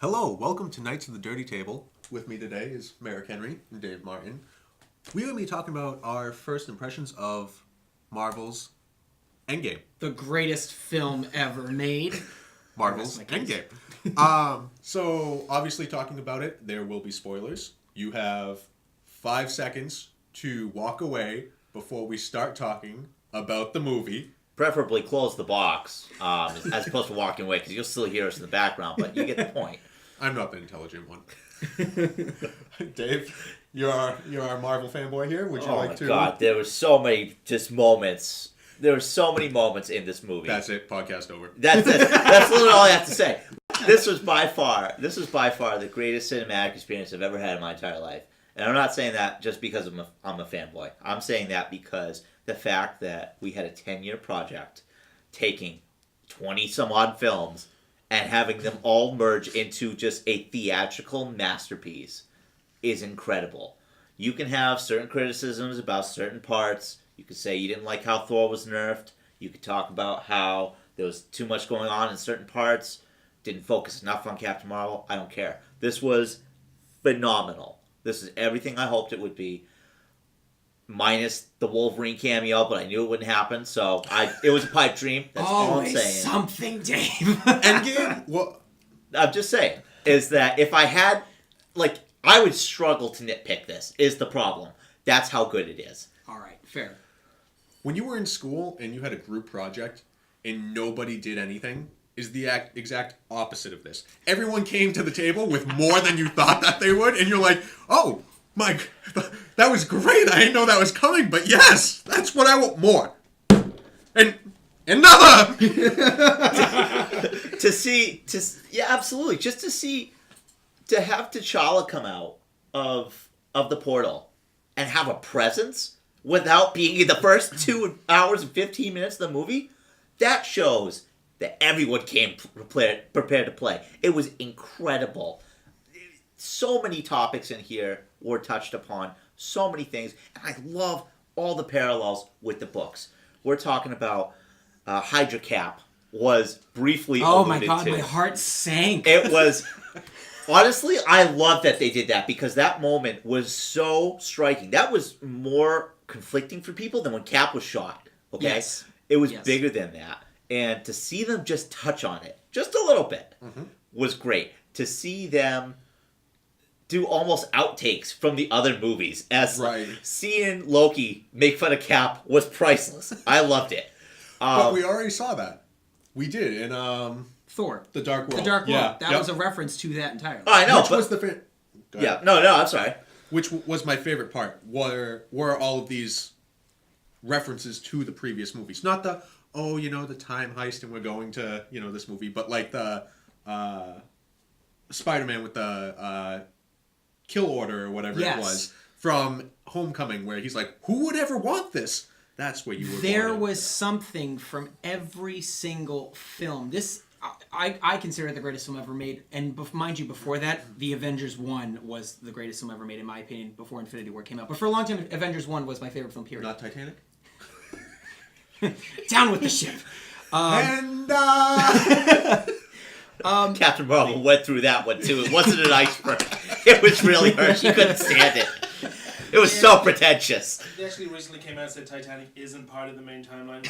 Hello, welcome to Knights of the Dirty Table. With me today is Merrick Henry and Dave Martin. We're going to be talking about our first impressions of Marvel's Endgame. The greatest film ever made. Marvel's Endgame. So, obviously talking about it, there will be spoilers. You have 5 seconds to walk away before we start talking about the movie. Preferably close the box as opposed to walking away, because you'll still hear us in the background, but you get the point. I'm not the intelligent one. Dave, you're our Marvel fanboy here. Would you like to? Oh my God, there were so many moments. There were so many moments in this movie. That's it. Podcast over. That's literally all I have to say. This was by far the greatest cinematic experience I've ever had in my entire life. And I'm not saying that just because I'm a fanboy. I'm saying that because the fact that we had a 10-year project taking 20-some-odd films and having them all merge into just a theatrical masterpiece is incredible. You can have certain criticisms about certain parts. You could say you didn't like how Thor was nerfed. You could talk about how there was too much going on in certain parts. Didn't focus enough on Captain Marvel. I don't care. This was phenomenal. This is everything I hoped it would be. Minus the Wolverine cameo, but I knew it wouldn't happen, so it was a pipe dream. That's all I'm saying. Something, Dave. Endgame? Well, I'm just saying, is that if I had, I would struggle to nitpick this, is the problem. That's how good it is. All right, fair. When you were in school and you had a group project and nobody did anything, is the exact opposite of this. Everyone came to the table with more than you thought that they would, and you're like, oh, Mike, that was great. I didn't know that was coming, but yes, that's what I want more. And another! Absolutely. Just to have T'Challa come out of the portal and have a presence without being in the first 2 hours and 15 minutes of the movie, that shows that everyone came prepared to play. It was incredible. So many topics in here were touched upon. So many things. And I love all the parallels with the books. We're talking about Hydra Cap was briefly alluded to. Oh my God, my heart sank. It was... Honestly, I love that they did that because that moment was so striking. That was more conflicting for people than when Cap was shot. Okay? Yes. It was bigger than that. And to see them just touch on it, just a little bit, was great. To see them do almost outtakes from the other movies. Seeing Loki make fun of Cap was priceless. I loved it. But we already saw that. We did in Thor. The Dark World. The Dark World. That was a reference to that entirely. Oh, I know. Which was the... No, I'm sorry. Which was my favorite part, were all of these references to the previous movies. Not the, the time heist and we're going to, this movie, but like the Spider-Man with the kill order or whatever it was from Homecoming, where he's like, who would ever want this? That's where you were There was something from every single film. This... I consider it the greatest film ever made, and mind you, before that, the Avengers 1 was the greatest film ever made, in my opinion, before Infinity War came out. But for a long time, Avengers 1 was my favorite film, period. Not Titanic? Down with the ship! Captain Marvel went through that one, too. It wasn't an iceberg. It was really her. She couldn't stand it. It was so pretentious. They actually recently came out and said Titanic isn't part of the main timeline.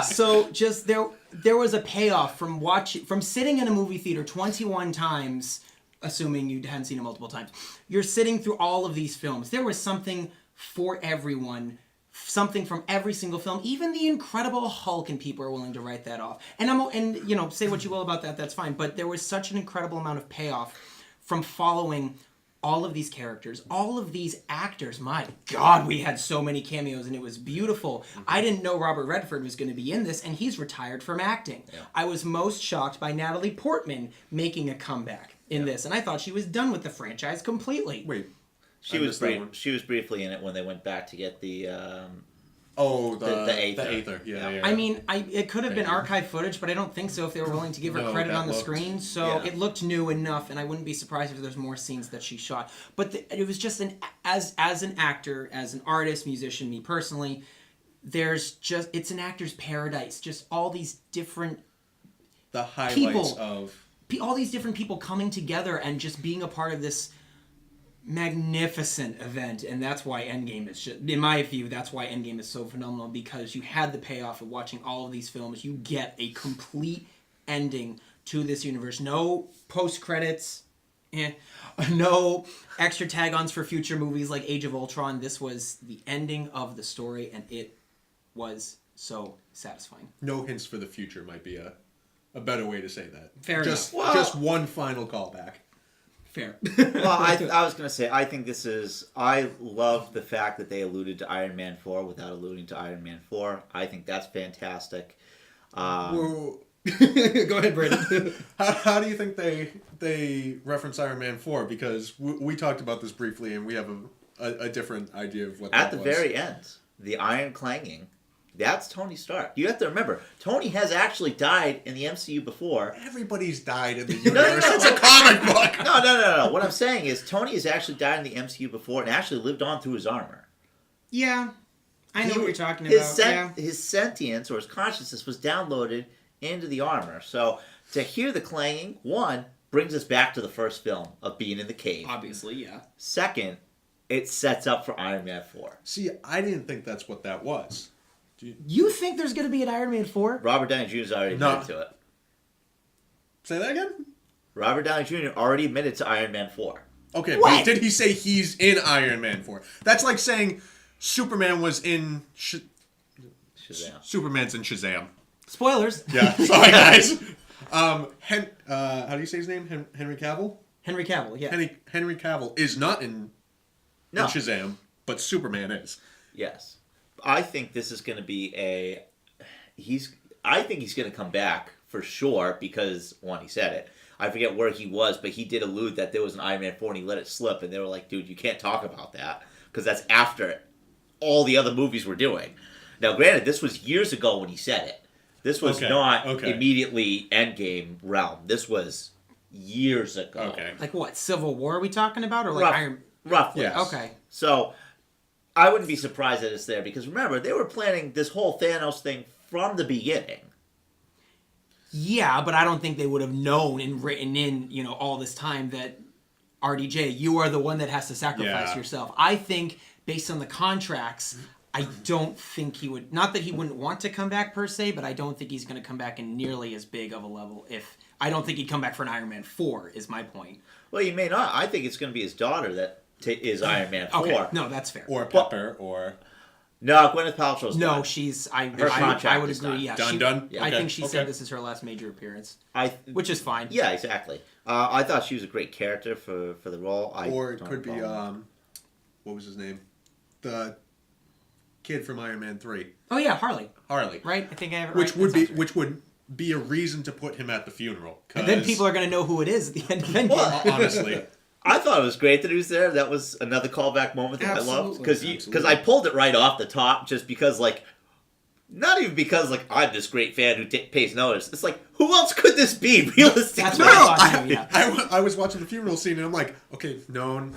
So just there was a payoff from sitting in a movie theater 21 times, assuming you hadn't seen it multiple times. You're sitting through all of these films. There was something for everyone. Something from every single film, even the Incredible Hulk, and people are willing to write that off. And say what you will about that, that's fine. But there was such an incredible amount of payoff from following all of these characters, all of these actors. My God, we had so many cameos, and it was beautiful. I didn't know Robert Redford was going to be in this, and he's retired from acting. Yeah. I was most shocked by Natalie Portman making a comeback in this, and I thought she was done with the franchise completely. Wait. She was briefly in it when they went back to get the the Aether. Aether. Yeah. I mean, it could have been archived footage, but I don't think so if they were willing to give her credit on the screen. So it looked new enough, and I wouldn't be surprised if there's more scenes that she shot. But it was just as an actor, as an artist, musician, me personally, it's an actor's paradise. Just all these different the highlights people, of all these different people coming together and just being a part of this magnificent event. And that's why Endgame is, in my view, that's why Endgame is so phenomenal, because you had the payoff of watching all of these films. You get a complete ending to this universe. No post-credits, no extra tag-ons for future movies like Age of Ultron. This was the ending of the story, and it was so satisfying. no hints for the future might be a better way to say that. Fair just, enough. Just one final callback. Fair. Well, I was going to say, I think this is... I love the fact that they alluded to Iron Man 4 without alluding to Iron Man 4. I think that's fantastic. Well, Go ahead, Brandon. how do you think they reference Iron Man 4? Because we talked about this briefly, and we have a different idea of what At that the was. very end, the iron clanging, that's Tony Stark. You have to remember, Tony has actually died in the MCU before. Everybody's died in the No, universe. no, no. It's a comic book. No. What I'm saying is, Tony has actually died in the MCU before and actually lived on through his armor. Yeah. I know what you're talking His about. his sentience or his consciousness was downloaded into the armor. So to hear the clanging, one, brings us back to the first film of being in the cave. Obviously, yeah. Second, it sets up for Iron Man 4. See, I didn't think that's what that was. You think there's going to be an Iron Man 4? Robert Downey Jr.'s already admitted to it. Say that again? Robert Downey Jr. already admitted to Iron Man 4. Okay, What? but did he say he's in Iron Man 4? That's like saying Superman was in... Shazam. Superman's in Shazam. Spoilers. Yeah, sorry guys. How do you say his name? Henry Cavill? Henry Cavill, yeah. Henry Cavill is not in No. Shazam, but Superman is. Yes. I think this is going to be I think he's going to come back for sure because, one, he said it. I forget where he was, but he did allude that there was an Iron Man 4 and he let it slip. And they were like, dude, you can't talk about that because that's after all the other movies we're doing. Now, granted, this was years ago when he said it. This was not immediately Endgame realm. This was years ago. Okay. Like what? Civil War are we talking about? Or like Iron... Roughly. Yes. Okay. So, I wouldn't be surprised that it's there because remember, they were planning this whole Thanos thing from the beginning. Yeah, but I don't think they would have known and written in, all this time that RDJ, you are the one that has to sacrifice yourself. I think based on the contracts, I don't think he would, not that he wouldn't want to come back per se, but I don't think he's going to come back in nearly as big of a level. I don't think he'd come back for an Iron Man 4 is my point. Well, you may not. I think it's going to be his daughter that is Iron Man 4. Okay, no, that's fair. Or Pepper, or... No, Gwyneth Paltrow's No, done. she's... Her contract I would is agree, done. yeah. Done? I Okay, think she said okay. this is her last major appearance, I which is fine. Yeah, exactly. I thought she was a great character for the role. Or it could be, what was his name? The kid from Iron Man 3. Oh, yeah, Harley. Harley. Right? I think I have it Which right. would That be sounds right. which would be a reason to put him at the funeral. And then people are going to know who it is at the end of Endgame. Well, honestly. I thought it was great that he was there. That was another callback moment that I loved. Because I pulled it right off the top just because, not even because, I'm this great fan who pays notice. It's like, who else could this be, realistically? That's what I thought, yeah. I was watching the funeral scene and I'm like, okay, no,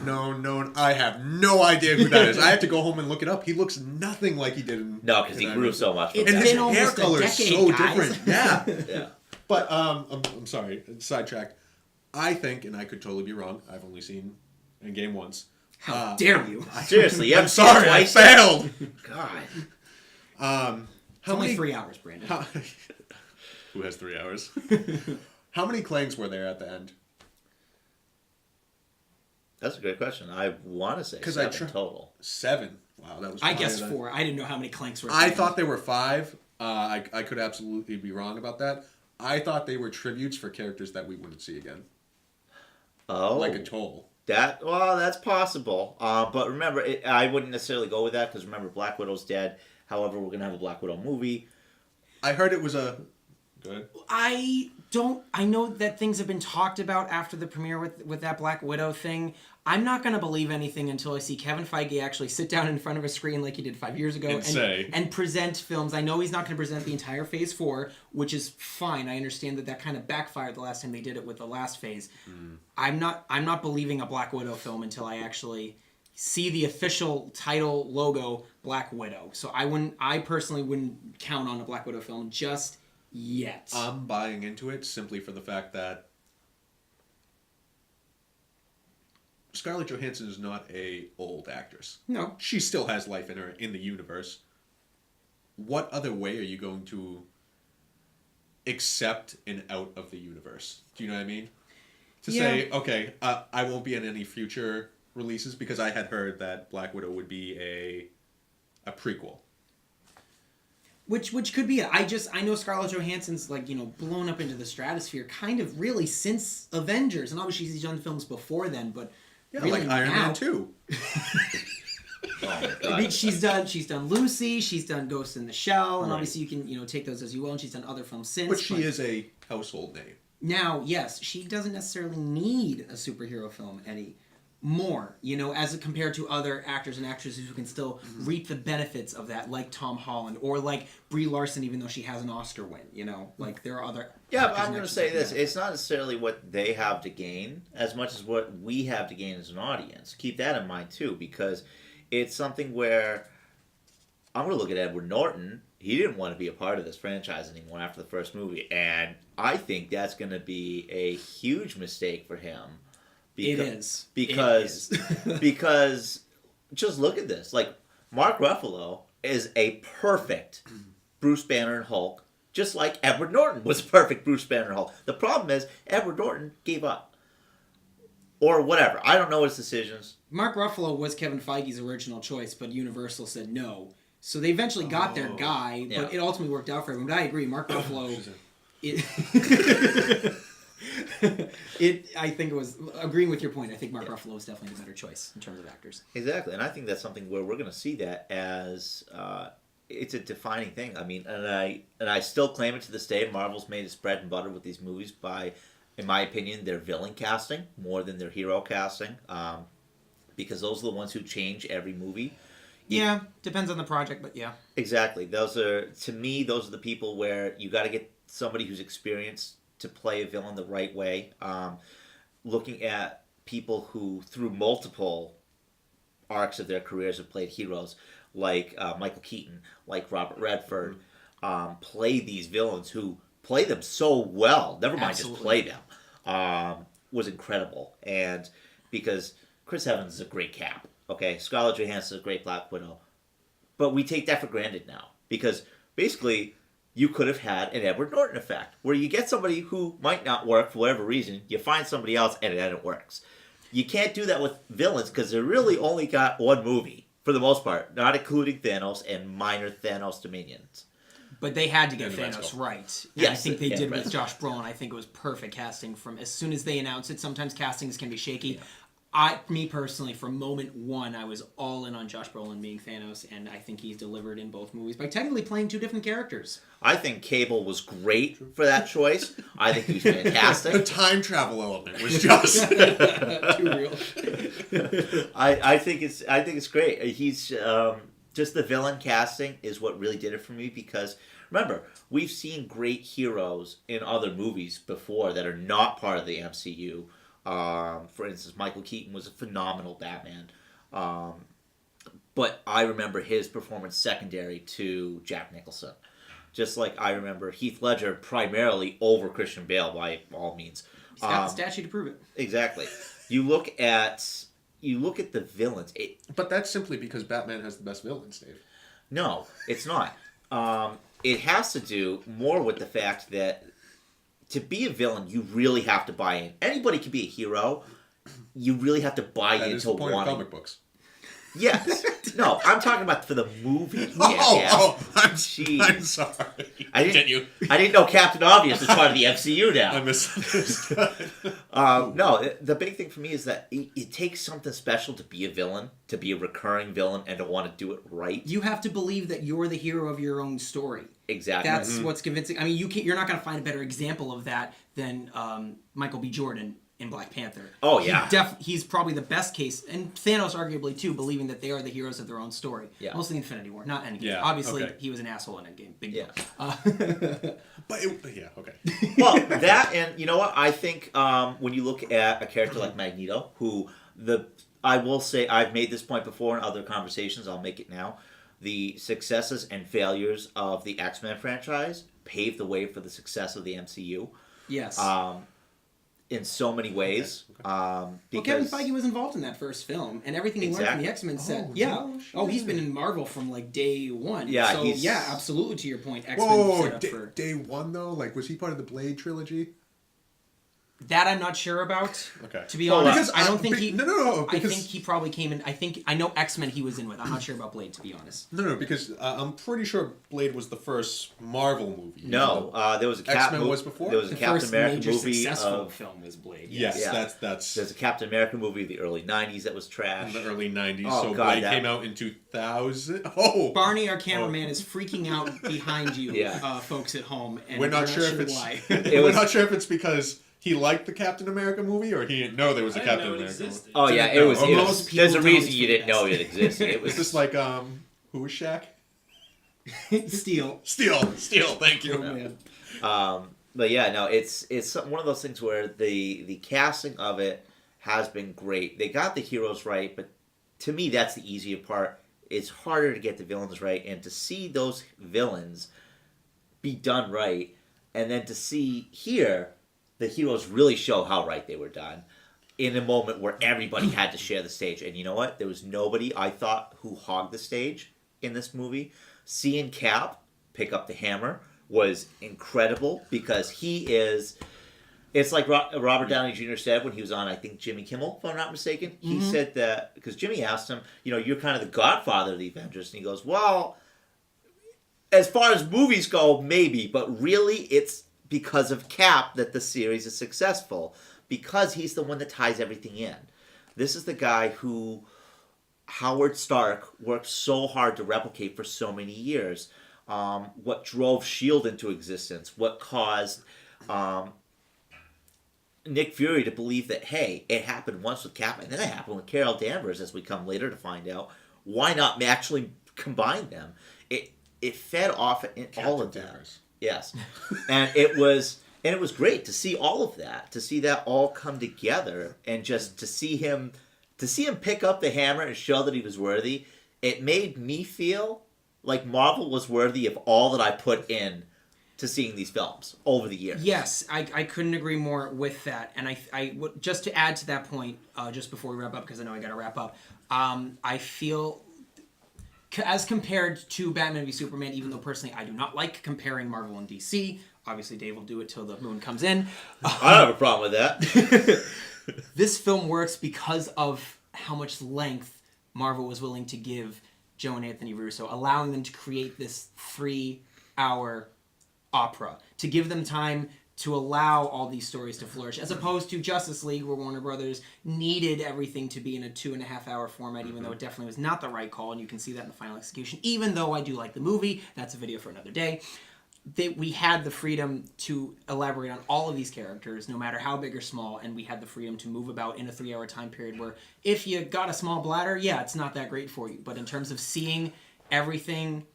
I have no idea who that is. I have to go home and look it up. He looks nothing like he did in... No, because he grew so much. It's And been his hair almost a color is decade, so guys. different. Yeah. Yeah. But, I'm sorry, sidetracked. I think, and I could totally be wrong, I've only seen Endgame once. How dare you? Seriously, you I'm haven't seen it sorry, I twice yet? failed. God. It's only 3 hours, Brandon. Who has 3 hours? How many clangs were there at the end? That's a great question. I want to say 'Cause 7 I total. 7. Wow, that was I higher guess than- 4. I didn't know how many clanks were. I thought there were 5. I could absolutely be wrong about that. I thought they were tributes for characters that we wouldn't see again. Oh. Like a toll. That's possible. But remember, I wouldn't necessarily go with that because remember, Black Widow's dead. However, we're going to have a Black Widow movie. I heard it was a... Good. I know that things have been talked about after the premiere with that Black Widow thing. I'm not going to believe anything until I see Kevin Feige actually sit down in front of a screen like he did 5 years ago and present films. I know he's not going to present the entire Phase 4, which is fine. I understand that kind of backfired the last time they did it with the last phase. I'm not believing a Black Widow film until I actually see the official title logo Black Widow. So I personally wouldn't count on a Black Widow film just yet. I'm buying into it simply for the fact that Scarlett Johansson is not a old actress. No. She still has life in her in the universe. What other way are you going to accept an out of the universe? Do you know what I mean? To say, okay, I won't be in any future releases, because I had heard that Black Widow would be a prequel. Which could be it. I know Scarlett Johansson's blown up into the stratosphere kind of really since Avengers, and obviously she's done films before then, but Yeah, really like Iron now, Man 2. Oh my I God. mean, she's done Lucy, she's done Ghost in the Shell, and Right. obviously you can take those as you will, and she's done other films since. But she is a household name. Now, yes, she doesn't necessarily need a superhero film anymore, as compared to other actors and actresses who can still reap the benefits of that, like Tom Holland, or like Brie Larson, even though she has an Oscar win, like there are other... Yeah, but actors I'm and going to actresses say that can this. benefit. It's not necessarily what they have to gain as much as what we have to gain as an audience. Keep that in mind, too, because it's something where I'm going to look at Edward Norton. He didn't want to be a part of this franchise anymore after the first movie, and I think that's going to be a huge mistake for him. It is. Because, because just look at this. Like, Mark Ruffalo is a perfect Bruce Banner and Hulk, just like Edward Norton was a perfect Bruce Banner and Hulk. The problem is, Edward Norton gave up. Or whatever. I don't know his decisions. Mark Ruffalo was Kevin Feige's original choice, but Universal said no. So they eventually got their guy, Yeah. but it ultimately worked out for everyone. But I agree, Mark Ruffalo... I think it was agreeing with your point. I think Mark Ruffalo is definitely the better choice in terms of actors. Exactly, and I think that's something where we're going to see that as it's a defining thing. I mean, and I still claim it to this day. Marvel's made its bread and butter with these movies by, in my opinion, their villain casting more than their hero casting, because those are the ones who change every movie. Yeah, depends on the project, but yeah. Exactly, those are the people where you got to get somebody who's experienced to play a villain the right way. Looking at people who, through multiple arcs of their careers, have played heroes, like Michael Keaton, like Robert Redford, play these villains who play them so well. Never mind Absolutely. just play them. Was incredible, and because Chris Evans is a great Cap, okay, Scarlett Johansson is a great Black Widow, but we take that for granted now because basically, you could have had an Edward Norton effect, where you get somebody who might not work for whatever reason, you find somebody else, and then it works. You can't do that with villains, because they really only got one movie, for the most part, not including Thanos and minor Thanos Dominions. But they had to get And Thanos Rascal. right. And Yes, I think they yeah, did with Rascal. Josh Brolin. I think it was perfect casting from as soon as they announced it. Sometimes castings can be shaky. Yeah. Me personally, from moment one, I was all in on Josh Brolin being Thanos, and I think he's delivered in both movies by technically playing two different characters. I think Cable was great for that choice. I think he was The fantastic. time travel element was just... Too real. I think it's great. He's just the villain casting is what really did it for me, because remember, we've seen great heroes in other movies before that are not part of the MCU. For instance, Michael Keaton was a phenomenal Batman. But I remember his performance secondary to Jack Nicholson. Just like I remember Heath Ledger primarily over Christian Bale by all means. He's got the statue to prove it. Exactly. You look at the villains. But that's simply because Batman has the best villains, Dave. No, it's not. It has to do more with the fact that to be a villain, you really have to buy in. Anybody can be a hero. You really have to buy That is into the point of wanting. comic books. Yes. No, I'm talking about for the movie. I'm Jeez. sorry. I didn't, Continue. I didn't know Captain Obvious was part of the MCU now. I misunderstood. No, the big thing for me is that it takes something special to be a villain, to be a recurring villain, and to want to do it right. You have to believe that you're the hero of your own story. Exactly. That's what's convincing. I mean, you're not going to find a better example of that than Michael B. Jordan in Black Panther. Oh, yeah. He's probably the best case, and Thanos arguably too, believing that they are the heroes of their own story. Yeah. Mostly Infinity War, not Endgame. Yeah, Obviously, okay. he was an asshole in Endgame. Big Yeah. deal. But yeah, okay. Well, that, and you know what? I think when you look at a character like Magneto, I will say, I've made this point before in other conversations, I'll make it now. The successes and failures of the X-Men franchise paved the way for the success of the MCU. Yes. In so many ways. Well, Because Kevin Feige was involved in that first film, and everything he learned from the X-Men set. Oh, Yeah. no shit. Oh, he's been in Marvel from like day one. Yeah, So he's- yeah, absolutely. To your point, X-Men Whoa, set up for day one though? Like, was he part of the Blade trilogy? that. I'm not sure about. Okay. To be Well, honest, because I don't think he. No, I because think he probably came in. I know X-Men he was in with. I'm not sure about Blade, to be honest. no, because I'm pretty sure Blade was the first Marvel movie. No, there was a X-Men was before? There was a The Captain first America major movie successful of film was Blade. Yes, Yeah. that's there's a Captain America movie of the early '90s that was in trash. the early '90s. Oh, so God, Blade that- came out in 2000. Oh, Barney, our cameraman, is freaking out behind you, Yeah. folks at home, and we're not sure if it's why. we're not sure if it's because he liked the Captain America movie or he didn't know there was a I didn't Captain know it America movie. existed. Oh yeah, it was. No, It most was people there's a don't reason for you the didn't know best. it existed. It was Is this like who was Shaq? Steel. Steel. Thank you. Oh, man. But yeah, no, it's one of those things where the casting of it has been great. They got the heroes right, but to me, that's the easier part. It's harder to get the villains right, and to see those villains be done right, and then to see here the heroes really show how right they were done in a moment where everybody had to share the stage. And you know what? There was nobody, I thought, who hogged the stage in this movie. Seeing Cap pick up the hammer was incredible because he is... It's like Robert Downey Jr. said when he was on, I think, Jimmy Kimmel, if I'm not mistaken. He said that, because Jimmy asked him, you're kind of the godfather of the Avengers. And he goes, well, as far as movies go, maybe. But really, it's because of Cap that the series is successful. Because he's the one that ties everything in. This is the guy who Howard Stark worked so hard to replicate for so many years. What drove S.H.I.E.L.D. into existence. What caused... Nick Fury to believe that, hey, it happened once with Cap, and then it happened with Carol Danvers, as we come later to find out. Why not actually combine them? It fed off in all of that. Danvers. Yes, and it was great to see all of that, to see that all come together, and just to see him pick up the hammer and show that he was worthy. It made me feel like Marvel was worthy of all that I put in to seeing these films over the years. Yes, I couldn't agree more with that. And just to add to that point, just before we wrap up, because I know I got to wrap up, I feel, as compared to Batman v Superman, even though personally I do not like comparing Marvel and DC, obviously Dave will do it till the moon comes in. I don't have a problem with that. This film works because of how much length Marvel was willing to give Joe and Anthony Russo, allowing them to create this 3-hour opera, to give them time to allow all these stories to flourish, as opposed to Justice League, where Warner Brothers needed everything to be in a 2.5-hour format, even though it definitely was not the right call, and you can see that in the final execution. Even though I do like the movie, that's a video for another day. We had the freedom to elaborate on all of these characters, no matter how big or small, and we had the freedom to move about in a 3-hour time period where if you got a small bladder, yeah, it's not that great for you. But in terms of seeing everything,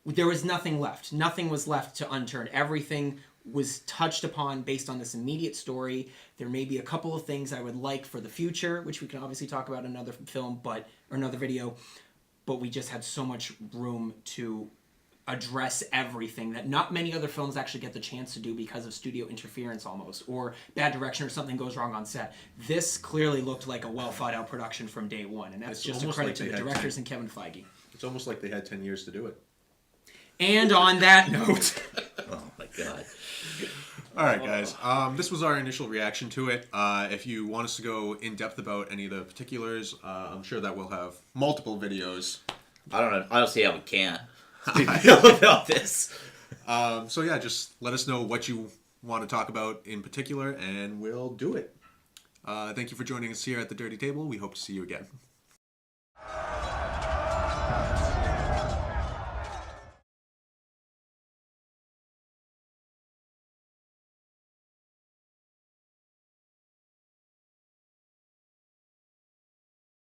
there was nothing left. Nothing was left to unturned. Everything was touched upon based on this immediate story. There may be a couple of things I would like for the future, which we can obviously talk about in another film, or another video, but we just had so much room to address everything that not many other films actually get the chance to do because of studio interference almost, or bad direction, or something goes wrong on set. This clearly looked like a well thought out production from day one, and that's It's just a almost credit like to they the had directors and Kevin Feige. It's almost like they had 10 years to do it. And on that note, Oh my god. All right, guys. This was our initial reaction to it. If you want us to go in depth about any of the particulars, I'm sure that we'll have multiple videos. I don't know. I don't see how we can't speak about this. So yeah, just let us know what you want to talk about in particular, and we'll do it. Thank you for joining us here at the Dirty Table. We hope to see you again.